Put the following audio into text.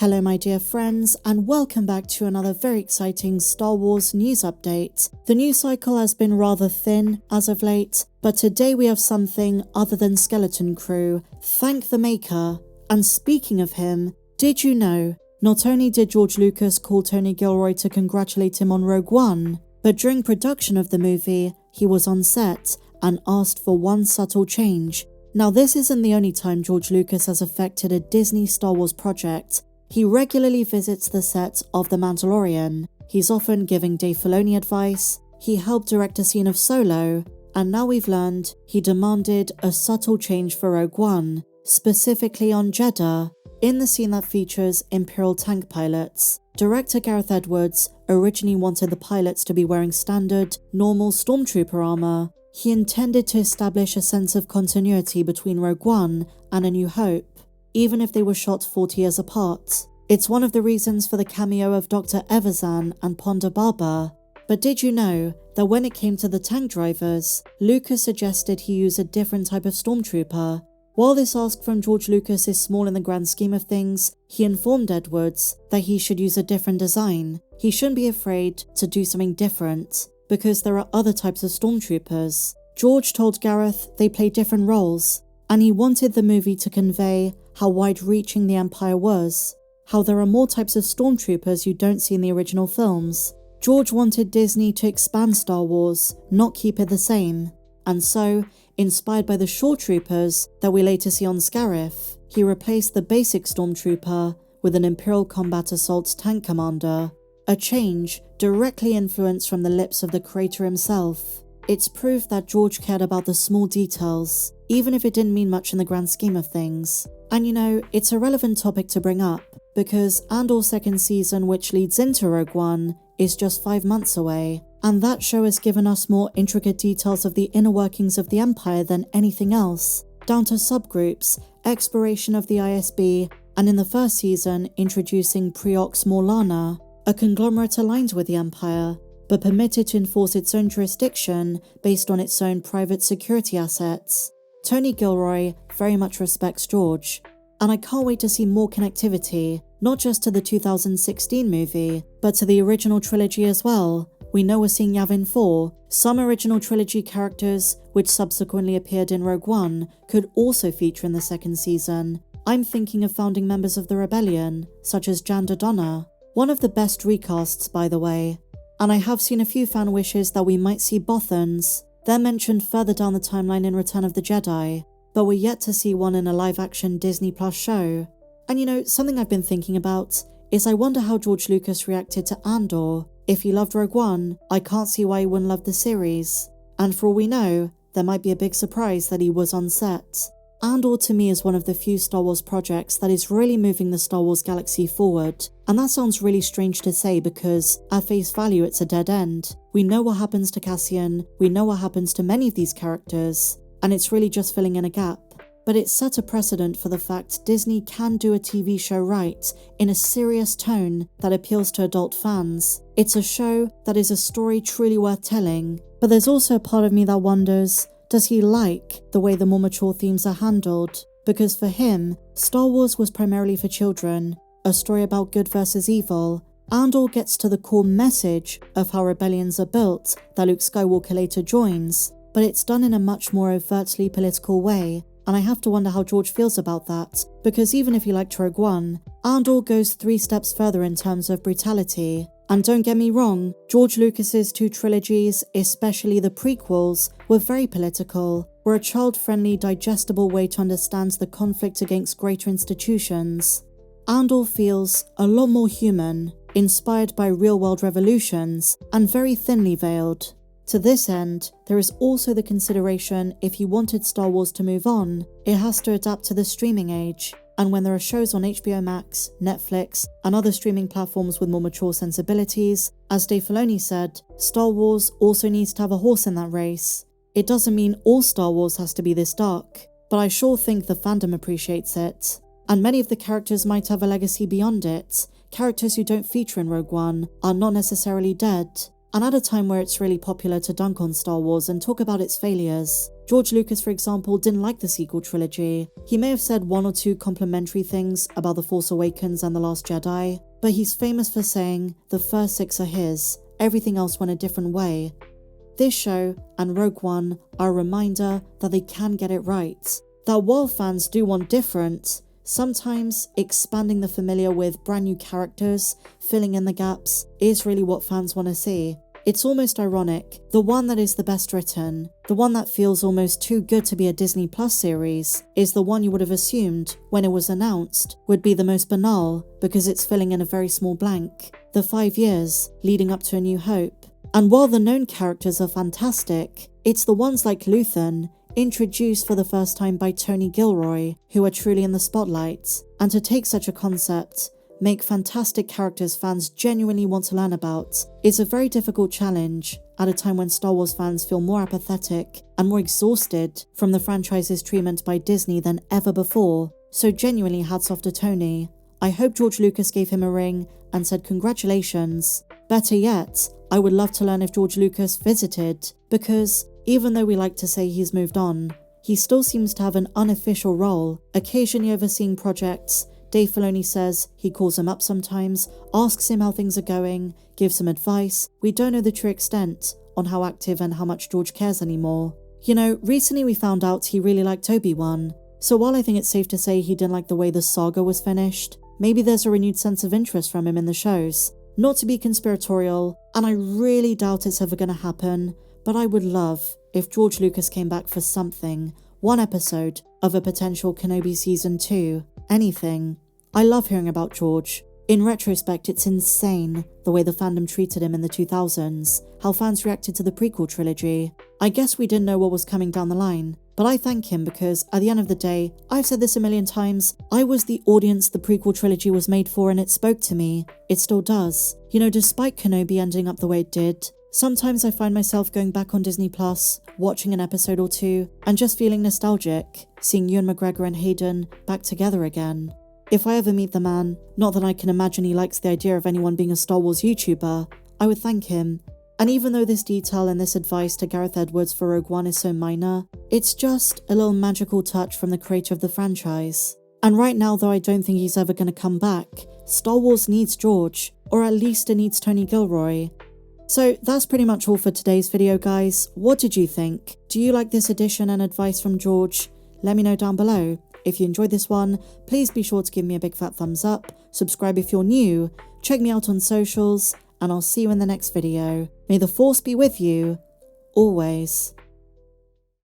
Hello my dear friends, and welcome back to another very exciting Star Wars news update. The news cycle has been rather thin as of late, but today we have something other than Skeleton Crew. Thank the maker. And speaking of him, did you know, not only did George Lucas call Tony Gilroy to congratulate him on Rogue One, but during production of the movie, he was on set and asked for one subtle change. Now this isn't the only time George Lucas has affected a Disney Star Wars project. He regularly visits the set of The Mandalorian. He's often giving Dave Filoni advice. He helped direct a scene of Solo, and now we've learned he demanded a subtle change for Rogue One, specifically on Jeddah. In the scene that features Imperial tank pilots, director Gareth Edwards originally wanted the pilots to be wearing standard, normal stormtrooper armor. He intended to establish a sense of continuity between Rogue One and A New Hope, even if they were shot 40 years apart. It's one of the reasons for the cameo of Dr. Evazan and Ponda Baba. But did you know that when it came to the tank drivers, Lucas suggested he use a different type of stormtrooper? While this ask from George Lucas is small in the grand scheme of things, he informed Edwards that he should use a different design. He shouldn't be afraid to do something different, because there are other types of stormtroopers. George told Gareth they play different roles, and he wanted the movie to convey how wide-reaching the Empire was, how there are more types of stormtroopers you don't see in the original films. George wanted Disney to expand Star Wars, not keep it the same. And so, inspired by the shore troopers that we later see on Scarif, he replaced the basic stormtrooper with an Imperial Combat Assault tank commander, a change directly influenced from the lips of the creator himself. It's proof that George cared about the small details, even if it didn't mean much in the grand scheme of things. And you know, it's a relevant topic to bring up, because Andor's second season, which leads into Rogue One, is just 5 months away, and that show has given us more intricate details of the inner workings of the Empire than anything else, down to subgroups, exploration of the ISB, and in the first season, introducing Preox Morlana, a conglomerate aligned with the Empire, but permitted to enforce its own jurisdiction based on its own private security assets. Tony Gilroy very much respects George, and I can't wait to see more connectivity, not just to the 2016 movie, but to the original trilogy as well. We know we're seeing Yavin 4. Some original trilogy characters, which subsequently appeared in Rogue One, could also feature in the second season. I'm thinking of founding members of the Rebellion, such as Jan Dodonna, one of the best recasts by the way. And I have seen a few fan wishes that we might see Bothans. They're mentioned further down the timeline in Return of the Jedi, but we're yet to see one in a live-action Disney Plus show. And you know, something I've been thinking about is I wonder how George Lucas reacted to Andor. If he loved Rogue One, I can't see why he wouldn't love the series. And for all we know, there might be a big surprise that he was on set. Andor to me is one of the few Star Wars projects that is really moving the Star Wars galaxy forward. And that sounds really strange to say because, at face value, it's a dead end. We know what happens to Cassian, we know what happens to many of these characters, and it's really just filling in a gap. But it set a precedent for the fact Disney can do a TV show right, in a serious tone that appeals to adult fans. It's a show that is a story truly worth telling. But there's also a part of me that wonders, does he like the way the more mature themes are handled? Because for him, Star Wars was primarily for children, a story about good versus evil. Andor gets to the core message of how rebellions are built that Luke Skywalker later joins, but it's done in a much more overtly political way, and I have to wonder how George feels about that, because even if he liked Rogue One, Andor goes 3 steps further in terms of brutality. And don't get me wrong, George Lucas's 2 trilogies, especially the prequels, were very political, were a child-friendly, digestible way to understand the conflict against greater institutions. Andor feels a lot more human, inspired by real-world revolutions, and very thinly veiled. To this end, there is also the consideration if he wanted Star Wars to move on, it has to adapt to the streaming age. And when there are shows on HBO Max, Netflix, and other streaming platforms with more mature sensibilities, as Dave Filoni said, Star Wars also needs to have a horse in that race. It doesn't mean all Star Wars has to be this dark, but I sure think the fandom appreciates it. And many of the characters might have a legacy beyond it. Characters who don't feature in Rogue One are not necessarily dead. And at a time where it's really popular to dunk on Star Wars and talk about its failures, George Lucas, for example, didn't like the sequel trilogy. He may have said one or two complimentary things about The Force Awakens and The Last Jedi, but he's famous for saying the first 6 are his, everything else went a different way. This show and Rogue One are a reminder that they can get it right. That while fans do want different, sometimes expanding the familiar with brand new characters, filling in the gaps, is really what fans want to see. It's almost ironic, the one that is the best written, the one that feels almost too good to be a Disney Plus series, is the one you would have assumed, when it was announced, would be the most banal because it's filling in a very small blank, the 5 years leading up to A New Hope. And while the known characters are fantastic, it's the ones like Luthen, introduced for the first time by Tony Gilroy, who are truly in the spotlight. And to take such a concept, make fantastic characters fans genuinely want to learn about, is a very difficult challenge at a time when Star Wars fans feel more apathetic and more exhausted from the franchise's treatment by Disney than ever before. So genuinely hats off to Tony. I hope George Lucas gave him a ring and said congratulations. Better yet, I would love to learn if George Lucas visited, because even though we like to say he's moved on, he still seems to have an unofficial role, occasionally overseeing projects. Dave Filoni says he calls him up sometimes, asks him how things are going, gives him advice. We don't know the true extent on how active and how much George cares anymore. You know, recently we found out he really liked Obi-Wan, so while I think it's safe to say he didn't like the way the saga was finished, maybe there's a renewed sense of interest from him in the shows. Not to be conspiratorial, and I really doubt it's ever going to happen, but I would love if George Lucas came back for something, one episode of a potential Kenobi Season 2, anything. I love hearing about George. In retrospect, it's insane the way the fandom treated him in the 2000s, how fans reacted to the prequel trilogy. I guess we didn't know what was coming down the line, but I thank him because at the end of the day, I've said this a million times, I was the audience the prequel trilogy was made for and it spoke to me. It still does. You know, despite Kenobi ending up the way it did, sometimes I find myself going back on Disney Plus, watching an episode or two, and just feeling nostalgic, seeing Ewan McGregor and Hayden back together again. If I ever meet the man, not that I can imagine he likes the idea of anyone being a Star Wars YouTuber, I would thank him. And even though this detail and this advice to Gareth Edwards for Rogue One is so minor, it's just a little magical touch from the creator of the franchise. And right now, though I don't think he's ever going to come back, Star Wars needs George, or at least it needs Tony Gilroy. So that's pretty much all for today's video, guys. What did you think? Do you like this addition and advice from George? Let me know down below. If you enjoyed this one, please be sure to give me a big fat thumbs up, subscribe if you're new, check me out on socials, and I'll see you in the next video. May the Force be with you, always.